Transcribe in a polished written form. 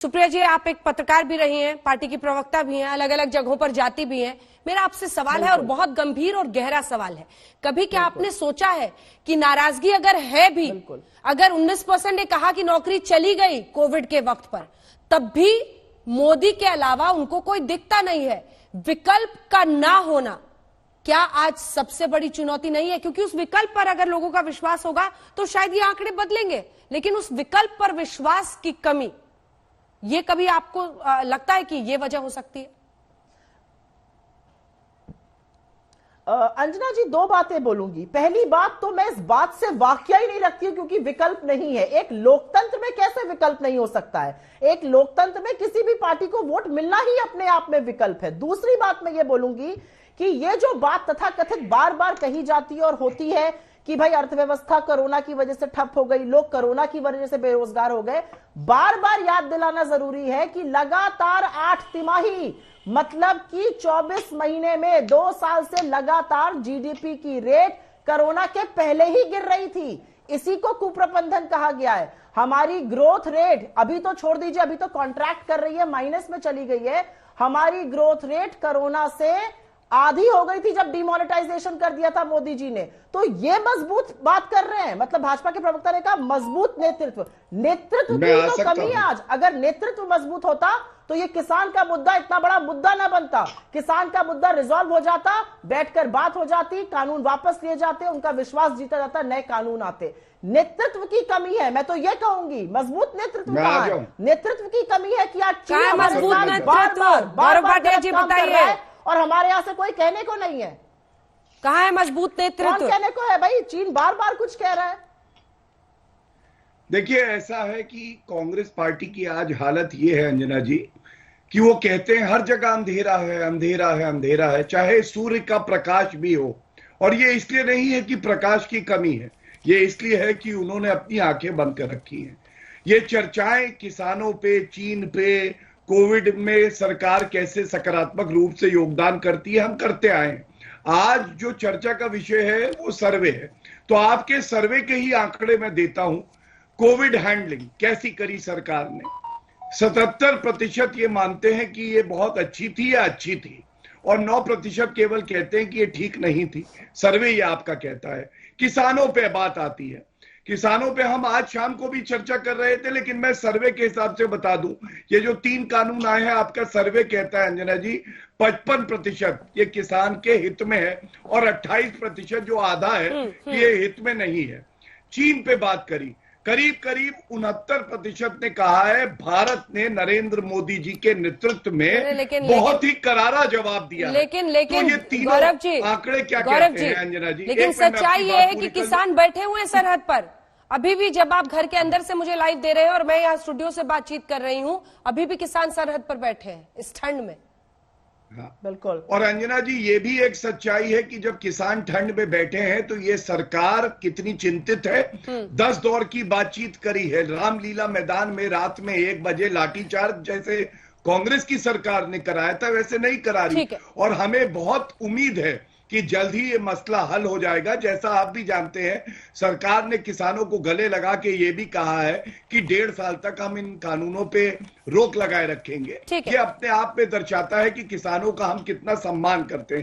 सुप्रिया जी, आप एक पत्रकार भी रही हैं, पार्टी की प्रवक्ता भी हैं, अलग अलग जगहों पर जाती भी हैं। मेरा आपसे सवाल है और बहुत गंभीर और गहरा सवाल है। कभी क्या आपने सोचा है कि नाराजगी अगर है भी, अगर 19% ने कहा कि नौकरी चली गई कोविड के वक्त पर, तब भी मोदी के अलावा उनको कोई दिखता नहीं है। विकल्प का ना होना क्या आज सबसे बड़ी चुनौती नहीं है? क्योंकि उस विकल्प पर अगर लोगों का विश्वास होगा तो शायद ये आंकड़े बदलेंगे, लेकिन उस विकल्प पर विश्वास की कमी, ये कभी आपको लगता है कि ये वजह हो सकती है? अंजना जी, दो बातें बोलूंगी। पहली बात तो मैं इस बात से वाकया ही नहीं रखती हूं क्योंकि विकल्प नहीं है। एक लोकतंत्र में कैसे विकल्प नहीं हो सकता है? एक लोकतंत्र में किसी भी पार्टी को वोट मिलना ही अपने आप में विकल्प है। दूसरी बात मैं ये बोलूंगी कि ये जो बात तथाकथित बार बार कही जाती है और होती है कि भाई अर्थव्यवस्था कोरोना की वजह से ठप हो गई, लोग कोरोना की वजह से बेरोजगार हो गए, बार बार याद दिलाना जरूरी है कि लगातार 8 तिमाही, मतलब कि 24 महीने में 2 साल से लगातार जीडीपी की रेट कोरोना के पहले ही गिर रही थी। इसी को कुप्रबंधन कहा गया है। हमारी ग्रोथ रेट अभी तो छोड़ दीजिए, अभी तो कॉन्ट्रैक्ट कर रही है, माइनस में चली गई है। हमारी ग्रोथ रेट कोरोना से आधी हो गई थी जब डिमोनेटाइजेशन कर दिया था मोदी जी ने। तो ये मजबूत बात कर रहे हैं, मतलब भाजपा के प्रवक्ता ने कहा मजबूत नेतृत्व की तो कमी है आज। अगर नेतृत्व मजबूत होता तो ये किसान का मुद्दा इतना बड़ा मुद्दा ना बनता। किसान का मुद्दा रिजॉल्व हो जाता, बैठकर बात हो जाती, कानून वापस लिए जाते, उनका विश्वास जीता जाता, नए कानून आते। नेतृत्व की कमी है, मैं तो ये कहूंगी। मजबूत नेतृत्व कहां है? नेतृत्व की कमी है कि आज चीन बार बार और हमारे यहां से कोई कहने को नहीं है। कहां है मजबूत नेतृत्व? कौन कहने को है भाई? चीन बार बार कुछ कह रहा है। देखिए, ऐसा है कि कांग्रेस पार्टी की आज हालत ये है अंजना जी कि वो कहते हैं हर जगह अंधेरा है, अंधेरा है, अंधेरा है, चाहे सूर्य का प्रकाश भी हो। और ये इसलिए नहीं है कि प्रकाश की कमी है, ये इसलिए है कि उन्होंने अपनी आंखें बंद कर रखी हैं। ये चर्चाएं किसानों पे, चीन पे, कोविड में सरकार कैसे सकारात्मक रूप से योगदान करती है, हम करते आए हैं। आज जो चर्चा का विषय है वो सर्वे है। तो आपके सर्वे के ही आंकड़े मैं देता हूं। कोविड हैंडलिंग कैसी करी सरकार ने? 77% ये मानते हैं कि ये बहुत अच्छी थी या अच्छी थी, और 9% केवल कहते हैं कि ये ठीक नहीं थी। सर्वे ये आपका कहता है। किसानों पे बात आती है। किसानों पे हम आज शाम को भी चर्चा कर रहे थे, लेकिन मैं सर्वे के हिसाब से बता दूं, ये जो 3 कानून आए हैं, आपका सर्वे कहता है अंजना जी 55% ये किसान के हित में है और 28% जो आधा है ये हित में नहीं है। चीन पे बात करी, करीब करीब 69% ने कहा है भारत ने नरेंद्र मोदी जी के नेतृत्व में बहुत ही करारा जवाब दिया। लेकिन तो ये तीनों गौरव जी, आंकड़े क्या कहते हैं अंजना जी? लेकिन सच्चाई ये है कि किसान बैठे हुए हैं सरहद पर। अभी भी जब आप घर के अंदर से मुझे लाइव दे रहे हैं और मैं यहाँ स्टूडियो से बातचीत कर रही हूँ, अभी भी किसान सरहद पर बैठे हैं इस ठंड में। हाँ बिल्कुल। और अंजना जी, ये भी एक सच्चाई है कि जब किसान ठंड में बैठे हैं तो ये सरकार कितनी चिंतित है। 10 दौर की बातचीत करी है। रामलीला मैदान में रात में 1 बजे लाठीचार्ज जैसे कांग्रेस की सरकार ने कराया था, वैसे नहीं करा रही। और हमें बहुत उम्मीद है कि जल्द ही ये मसला हल हो जाएगा। जैसा आप भी जानते हैं, सरकार ने किसानों को गले लगा के ये भी कहा है कि 1.5 साल तक हम इन कानूनों पे रोक लगाए रखेंगे। ये अपने आप में दर्शाता है कि किसानों का हम कितना सम्मान करते हैं।